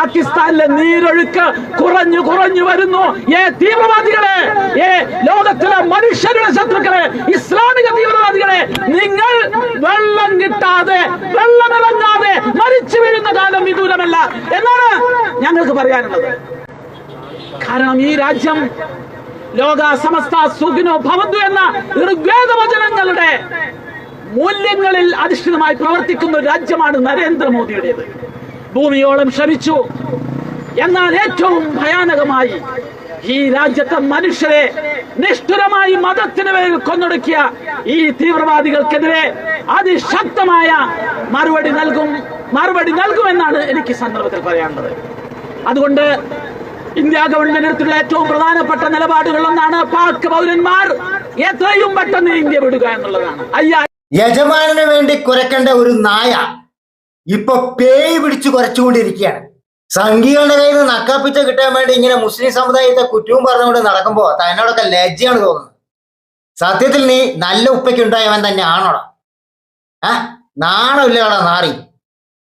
പാകിസ്ഥാനിലെ നീരൊഴുക്ക് കുറഞ്ഞു കുറഞ്ഞു വരുന്നു. തീവ്രവാദികളെ, ലോകത്തിലെ മനുഷ്യരുടെ ശത്രുക്കളെ, ഇസ്ലാമിക തീവ്രവാദികളെ, നിങ്ങൾ വെള്ളം കിട്ടാതെ, വെള്ളമിറങ്ങാതെ മരിച്ചു വീഴുന്ന കാലം വിദൂരമല്ല എന്നാണ് ഞങ്ങൾക്ക് പറയാനുള്ളത്. കാരണം ഈ രാജ്യം ലോക സമസ്ത സുഖിനോ ഭവന്തു എന്ന ഋഗ്വേദവചനങ്ങളുടെ മൂല്യങ്ങളിൽ അധിഷ്ഠിതമായി പ്രവർത്തിക്കുന്ന ഒരു രാജ്യമാണ് നരേന്ദ്രമോദിയുടേത്. ഭൂമിയോളം ശ്രമിച്ചു. എന്നാൽ ഏറ്റവും ഭയാനകമായി ഈ രാജ്യത്തെ മനുഷ്യരെ നിഷ്ഠുരമായി മതത്തിന് പേരിൽ കൊന്നൊടുക്കിയ ഈ തീവ്രവാദികൾക്കെതിരെ അതിശക്തമായ മറുപടി നൽകുമെന്നാണ് എനിക്ക് സന്ദർഭത്തിൽ പറയാനുള്ളത്. അതുകൊണ്ട് ഇന്ത്യ ഗവൺമെന്റിനുള്ള ഏറ്റവും പ്രധാനപ്പെട്ട നിലപാടുകളൊന്നാണ് പാക് പൗരന്മാർ എത്രയും പെട്ടെന്ന് ഇന്ത്യ വിടുക എന്നുള്ളതാണ്. യജമാനു വേണ്ടി കുരക്കേണ്ട ഒരു നായ ഇപ്പൊ പേയ് പിടിച്ചു കുരച്ചുകൊണ്ടിരിക്കുകയാണ്. സംഘികളുടെ കയ്യിൽ നിന്ന് നക്കാപ്പിച്ച കിട്ടാൻ വേണ്ടി ഇങ്ങനെ മുസ്ലിം സമുദായത്തെ കുറ്റവും പറഞ്ഞുകൊണ്ട് നടക്കുമ്പോ തന്നോടൊക്കെ ലജ്ജയാണ് തോന്നുന്നത്. സത്യത്തിൽ നീ നല്ല ഉപ്പയ്ക്ക് ഉണ്ടായവൻ തന്നെ ആണോടാ? നാണമില്ലാടാ നാറി.